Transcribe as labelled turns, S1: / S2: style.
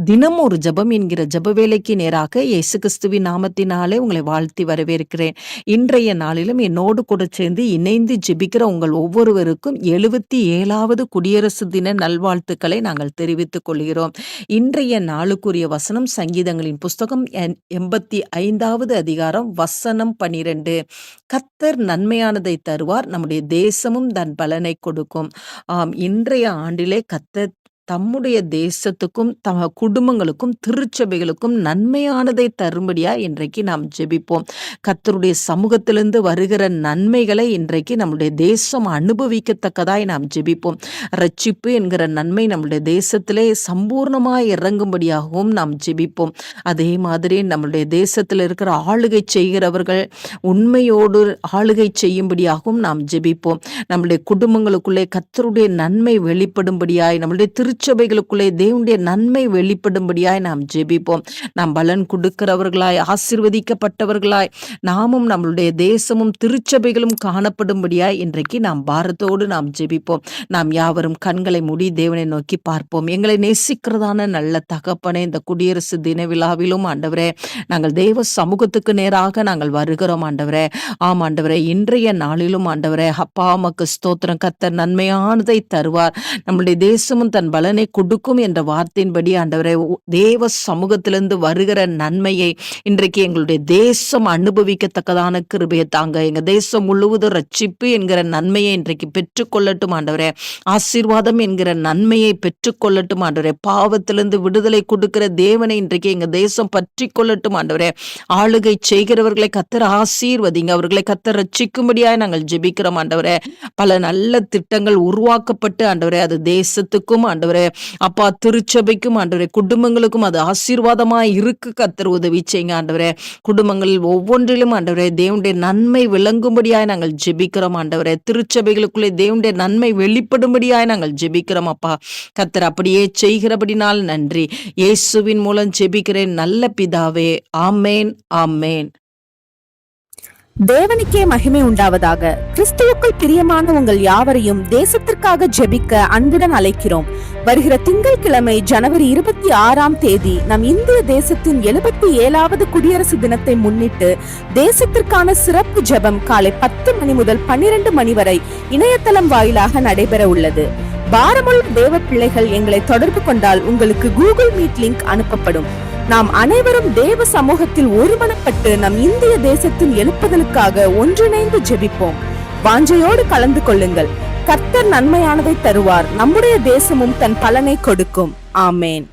S1: தினம் ஒரு ஜெபம் என்கிற ஜெப வேலைக்கு நேராக இயேசு கிறிஸ்துவின் நாமத்தினாலே உங்களை வாழ்த்தி வரவேற்கிறேன். இன்றைய நாளிலும் என்னோடு கூட சேர்ந்து இணைந்து ஜெபிக்கிற உங்கள் ஒவ்வொருவருக்கும் 77வது குடியரசு தின நல்வாழ்த்துக்களை நாங்கள் தெரிவித்துக் கொள்கிறோம். இன்றைய நாளுக்குரிய வசனம் சங்கீதங்களின் புஸ்தகம் 85வது அதிகாரம் வசனம் 12. கர்த்தர் நன்மையானதை தருவார், நம்முடைய தேசமும் தன் பலனை கொடுக்கும். ஆம், இன்றைய ஆண்டிலே கர்த்தர் தம்முடைய தேசத்துக்கும் குடும்பங்களுக்கும் திருச்சபைகளுக்கும் நன்மையானதை தரும்படியா இன்றைக்கு நாம் ஜெபிப்போம். கர்த்தருடைய சமூகத்திலிருந்து வருகிற நன்மைகளை இன்றைக்கு நம்முடைய தேசம் அனுபவிக்கத்தக்கதாய் நாம் ஜெபிப்போம். ரட்சிப்பு என்கிற நன்மை நம்முடைய தேசத்திலே சம்பூர்ணமாய் இறங்கும்படியாகவும் நாம் ஜெபிப்போம். அதே மாதிரி நம்முடைய தேசத்தில் இருக்கிற ஆளுகை செய்கிறவர்கள் உண்மையோடு ஆளுகை செய்யும்படியாகவும் நாம் ஜெபிப்போம். நம்முடைய குடும்பங்களுக்குள்ளே கர்த்தருடைய நன்மை வெளிப்படும்படியாய், நம்முடைய திருச்சபைகளுக்குள்ளே தேவனுடைய நன்மை வெளிப்படும்படியாய் நாம் ஜெபிப்போம். நாம் பலன் கொடுக்கிறவர்களாய், ஆசீர்வதிக்கப்பட்டவர்களாய், நாமும் நம்மளுடைய தேசமும் திருச்சபைகளும் காணப்படும்படியாய் இன்றைக்கு நாம் பாரத்தோடு நாம் ஜெபிப்போம். நாம் யாவரும் கண்களை மூடி தேவனை நோக்கி பார்ப்போம். எங்களை நேசிக்கிறதான நல்ல தகப்பனே, இந்த குடியரசு தின விழாவிலும் ஆண்டவரே, நாங்கள் தேவ சமூகத்துக்கு நேராக நாங்கள் வருகிறோம் ஆண்டவரே. ஆம் ஆண்டவரே, இன்றைய நாளிலும் ஆண்டவரே, அப்பா உமக்கு ஸ்தோத்திரம். கர்த்தர் நன்மையானதை தருவார், நம்முடைய தேசமும் தன் பலனை கொடுக்கும் என்ற வார்த்தையின்படி ஆண்டவரே, தேவ சமூகத்திலிருந்து வருகிற நன்மையை இன்றைக்கு எங்களுடைய தேசம் அனுபவிக்கத்தக்கதான கிருபையை தாங்க. எங்க தேசம் முழுவதும் ரட்சிப்பு என்கிற நன்மையை இன்றைக்கு பெற்றுக்கொள்ளட்டும் ஆண்டவரே. ஆசீர்வாதம் என்கிற நன்மையை பெற்றுக்கொள்ளட்டும் ஆண்டவரே. பாவத்திலிருந்து விடுதலை கொடுக்கிற தேவனை இன்றைக்கு எங்க தேசம் பற்றி கொள்ளட்டும் ஆண்டவரே. ஆளுகை செய்கிறவர்களை கர்த்தர் ஆசீர்வதிங்க, அவர்களை கர்த்தர் ரட்சிக்கும்படியாய் நாங்கள் ஜெபிக்கிறோம் ஆண்டவரே. பல நல்ல திட்டங்கள் உருவாக்கப்பட்டு ஆண்டவரே, அது தேசத்துக்கும் ஆண்டவரே, அப்பா திருச்சபைக்கும் ஆண்டவரே, குடும்பங்களுக்கும் அது ஆசீர்வாதமாய் இருக்கு. கர்த்தர் உதவி செய்யுங்க ஆண்டவரே. குடும்பங்களில் ஒவ்வொன்றிலும் ஆண்டவரே தேவனுடைய நன்மை விளங்கும்படியாய் நாங்கள் ஜெபிக்கிறோம் ஆண்டவரே. திருச்சபைகளுக்குள்ளே தேவனுடைய நன்மை வெளிப்படும்படியாய் நாங்கள் ஜெபிக்கிறோம் அப்பா. கர்த்தர் அப்படியே செய்கிறபடினால் நன்றி. இயேசுவின் மூலம் ஜெபிக்கிறேன் நல்ல பிதாவே, ஆமேன் ஆமேன்.
S2: தேவனுக்கே மகிமை உண்டாவதாக. கிறிஸ்துவுக்குள் பிரியமான உங்கள் யாவரையும் தேசத்திற்காக ஜெபிக்க அன்புடன் அழைக்கிறோம். வருகிற திங்கட்கிழமை ஜனவரி 26 நம் இந்திய தேசத்தின் 77வது குடியரசு தினத்தை முன்னிட்டு தேசத்திற்கான சிறப்பு ஜெபம் காலை 10 மணி முதல் 12 மணி வரை இணையதளம் வாயிலாக நடைபெற உள்ளது. பாரமுள்ள தேவ பிள்ளைகள் எங்களை தொடர்பு கொண்டால் உங்களுக்கு கூகுள் மீட் லிங்க் அனுப்பப்படும். நாம் அனைவரும் தேவ சமூகத்தில் ஒருமனப்பட்டு நம் இந்திய தேசத்தின் எழுப்புதலுக்காக ஒன்றிணைந்து ஜெபிப்போம். வாஞ்சையோடு கலந்து கொள்ளுங்கள். கர்த்தர் நன்மையானதை தருவார், நம்முடைய தேசமும் தன் பலனை கொடுக்கும். ஆமேன்.